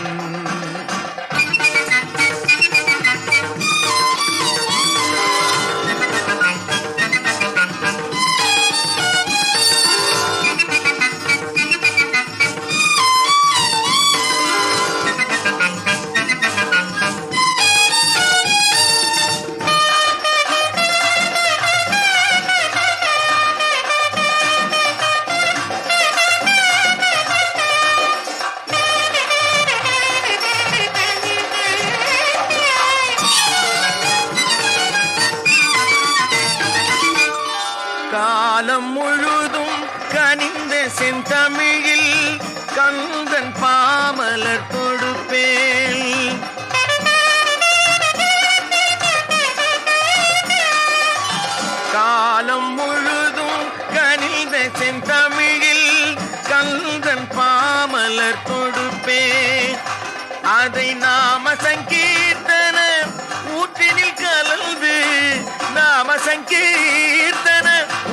காலம் முழுதும் கனிந்த செந்தமிழில் கந்தன் பாமலர் தொடுப்பேன். காலம் முழுதும் கனிந்த செந்தமிழில் கந்தன் பாமலர் தொடுப்பேன். அதை நாம சங்கீர்த்தன ஊற்றினில் கலந்து, நாம சங்கீர்த்தன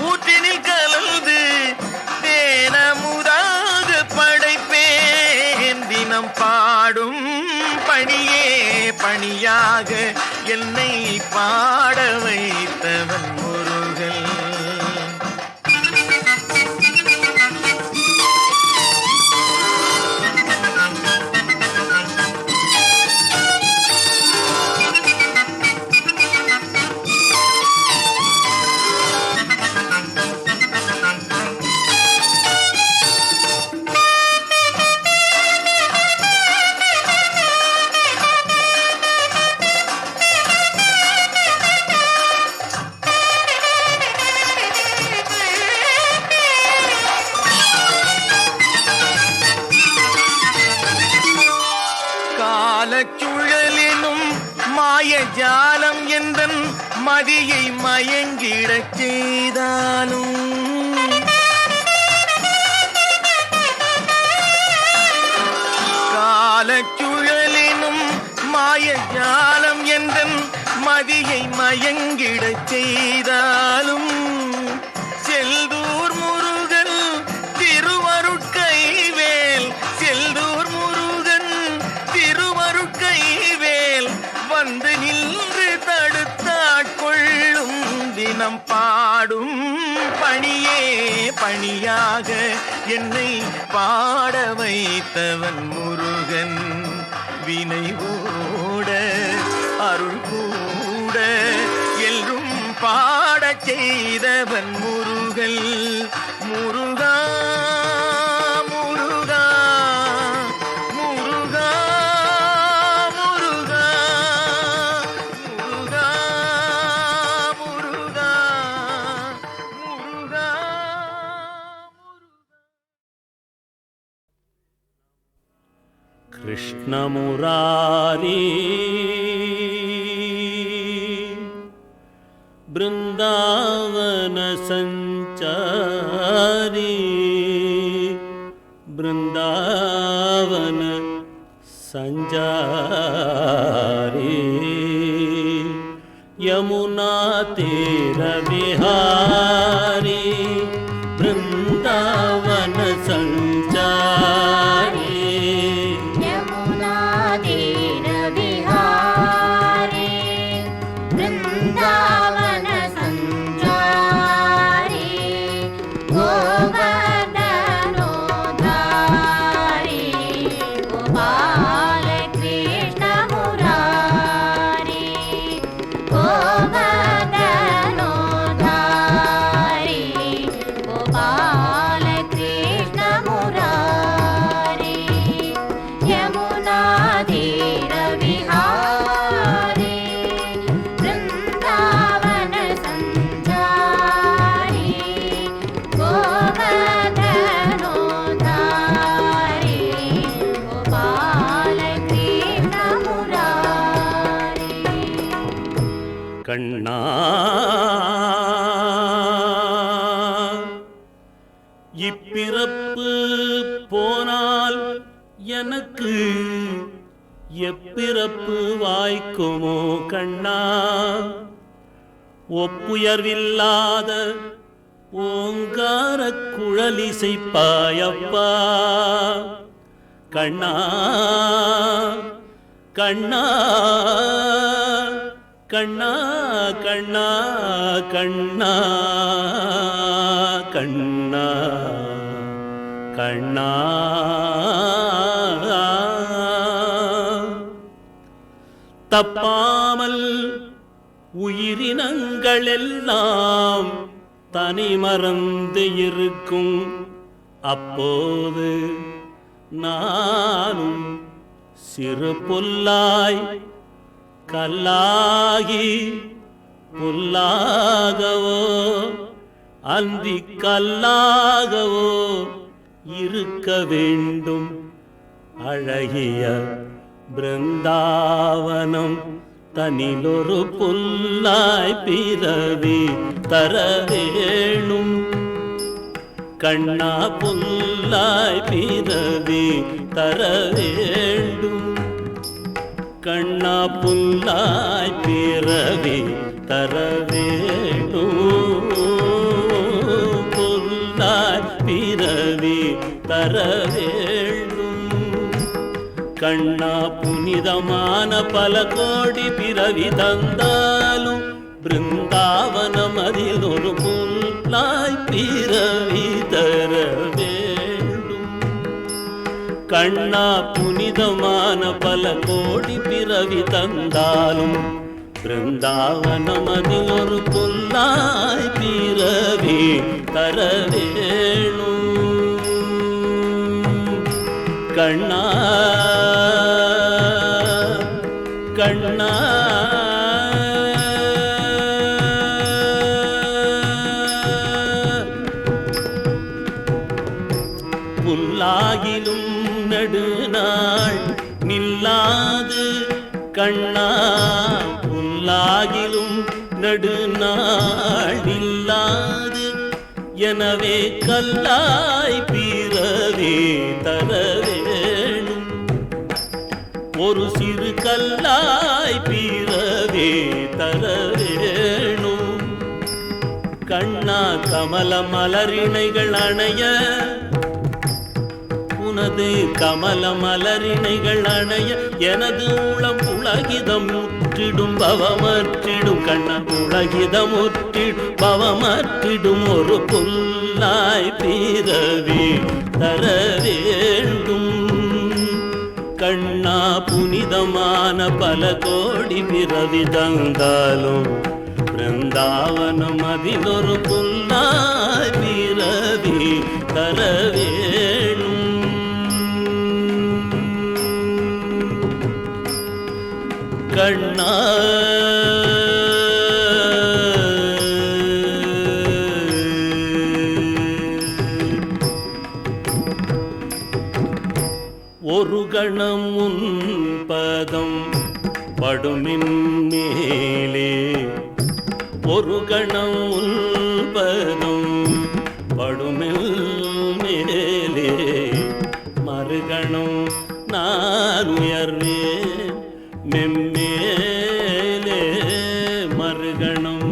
ஊற்றினில் கலந்து தேனமுதாக படைப்பேன். தினம் பாடும் பணியே பணியாக என்னை பாட வைத்தவன் முருகன். காலச்சுழலினும் மாயஜாலம் எந்தன் மதியை மயங்கிடச் செய்தாலும், காலச்சுழலினும் மாயஜாலம் எந்தன் மதியை மயங்கிடச் செய்தாலும், செல்தூர் முருகன் திருவருட்கைவேல், செல்தூர் முருகன் திருவருட்கைவேல் வந்து நின்று தடுத்தாட்கொள்ளும். தினம் பாடும் பணியே பணியாக என்னை பாட வைத்தவன் முருகன். வினைவோட அருள் கூட என்றும் பாடச் செய்தவன் முருகன். முருகா முருகா முருகா முருகா முருகா முருகா முருகா. कृष्ण मुरारी बृंदावन संचारी, बृंदावन संचारी, यमुना तीर विहारी, बृंदावन संचारी, கண்ணா இப்பிறப்பு போனா எனக்கு எப்பிறப்பு வாய்க்குமோ கண்ணா? ஒப்புயர்வில்லாத ஓங்கார குழலிசைப்பாயப்பா கண்ணா கண்ணா கண்ணா கண்ணா கண்ணா கண்ணா கண்ணா தப்பாமல் உயிரினங்கள் எல்லாம் தனி மறந்து இருக்கும் அப்போது நானும் சிறு புல்லாய் கல்லாகி புல்லாகவோ அந்தி கல்லாகவோ இருக்க வேண்டும். அழகிய பிருந்தாவனம் தனிலொரு புல்லாய் பிறவி தர வேணும் கண்ணா, புல்லாய் பிறவி தர வேண்டும் கண்ணா, புல்லாய் பிறவி தர வேண்டும், புல்லாய் பிறவி தர வேண்டும் கண்ணா. புனிதமான பல கோடி பிறவி தந்தாலும் பிருந்தாவனம் அதில் ஒரு புல்லாய் பிறவி தர வேண்டும் கண்ணா. புனிதமான பல கோடி பிறவி தந்தாலும் பிருந்தாவனம் அதில் ஒரு புல்லாய் பிறவி தர வேணும் கண்ணா கண்ணா. புல்லாகிலும் நடுநாள் நில்லாது கண்ணா, புல்லாகிலும் நடுநாள் நில்லாது எனவே கல்லாய் பிறவி தர வேணும், ஒரு சிறு கல்லாய் பிறவி தர வேணும் கண்ணா. கமல மலரிணைகள் அணைய உனது கமல மலரிணைகள் அணைய எனது உளம் உலகிதம் முற்றிடும் பவமற்றிடும் கண்ணா, உலகிதம் முற்றிடும் பவமற்றிடும் ஒரு புல்லாய் பிறவி தர வேண்டும் கண்ணா. புனிதமான பல கோடி பிறவி தந்தாலும் பிருந்தாவனம் அதில் ஒரு புல்லாய் பிறவி தர வேணும் கண்ணா. ஒரு கணம் உன் பதம் படுமின் மேலே, ஒரு கணம் உன் பதம் படுமின் மேலே, மறுகணம் நான் உயர்வேன் மெம்மேலே, மறுகணம்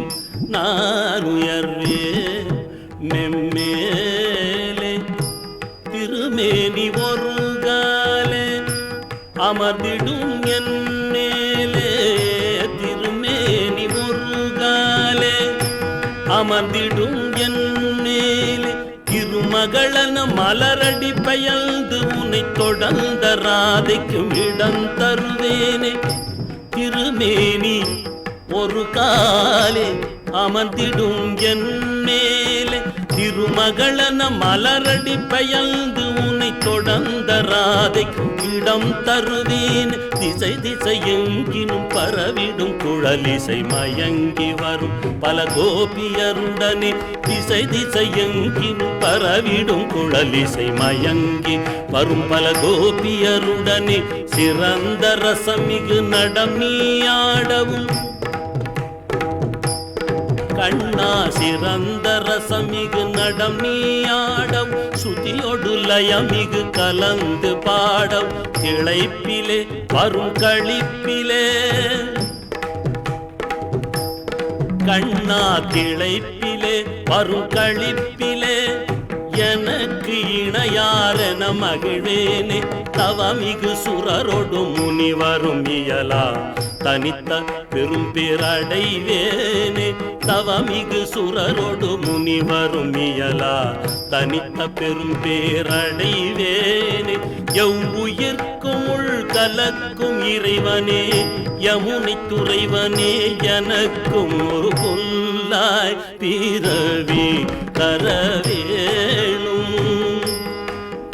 நான் உயர்வேன் மெம்மேலே. திருமேனி ஒரு காலே அமர்ந்திடும் என் மேலே, திருமேனி ஒரு காலே அமர்ந்திடும் என் மேலே, திருமகளன மலரடி பெயர்ந்து உன்னை தொடர்ந்த ராதைக்கும் இடம் தருவேனே. திருமேனி ஒரு காலே அமர்ந்திடும் என் மேலே, திருமகளன மலரடி பெயர்ந்து உன்னை தொடர்ந்த ராதைக்கும் இடம் தருவேன். திசை திசை எங்கினும் பரவிடும் குழலிசை மயங்கி வரும் பல கோபியருடனே, திசை திசை எங்கினும் பரவிடும் குழலிசை மயங்கி வரும் பல கோபியருடனே, சிறந்த ரசமிகு நடமியாடவும் கண்ணா சிறந்த ரசமிகு நடம் நீ ஆடம் சுதியொடு லயமிகு கலந்து பாடம் திளைப்பிலே வரும் களிப்பிலே கண்ணா திளைப்பிலே வரும் களிப்பிலே எனக்கு இணையாரென மகிழ்வேனே தவமிகு சுரரொடு முனிவரும் இயலா தனித்த பெரும் பேரடைவேனே தவமிகு சுரரொடு முனிவரும் இயலா தனித்த பெரும் பேரடைவேனே எவ்வுயிர்க்கும் உள் கலக்கும் இறைவனே யமுனை துறைவனே எனக்கும் ஒரு புல்லாய் பிறவி தரவேணும்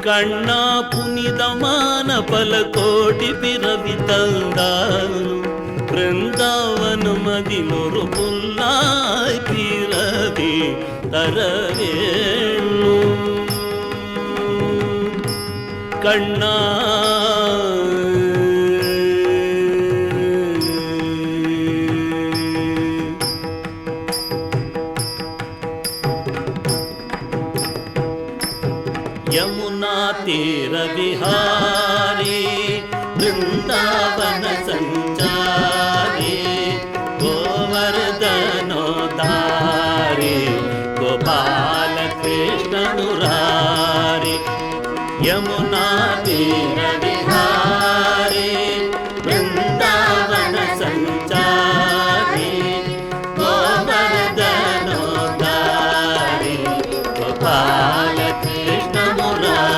கண்ணா புனிதமான பல கோடி பிறவி தந்தாலும் பிருந்தாவனம் அதில் ஒரு புல்லாய் பிறவி தரவேணும் கண்ணா यमुना तीर विहारी वृंदावन संचारी गोवर्धनोद्धारी गोपाल कृष्ण मुरारी यमुना तीर विहारी वृंदावन संचारी गोवर्धनोद्धारी गोपाल कृष्ण मुरारी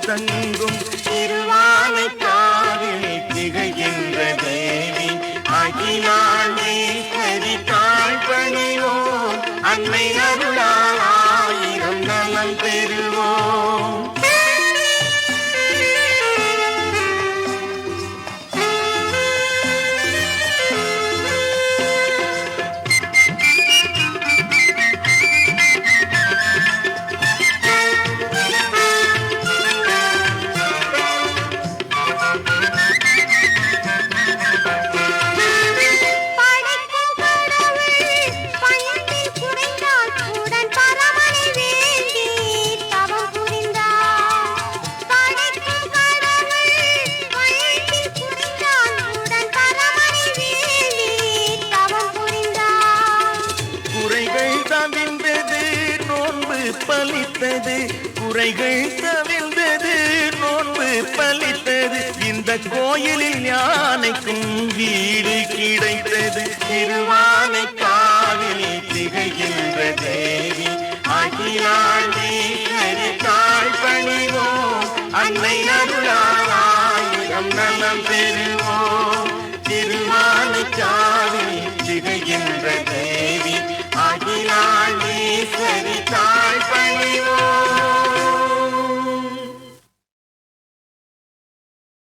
தங்கும் திருவானைக்காவில் திகழ்கின்ற தேவி அகிலாண்டேஸ்வரி தாழ் பணிவோம் அன்னை அருளால் ஆயிரம் நலம் பெறுவோம். குறைகள் தவிழ்ந்தது நோன்பு பலித்தது இந்த கோயிலில் யானைக்கும் வீடு கிடைத்தது திருவானைக்காவில் திகழ்கின்ற தேவி அகிலாண்டீஸ்வரி தாழ் பணிவோம் அன்னை அருளால் ஆயிரம் நலம் பெறுவோம்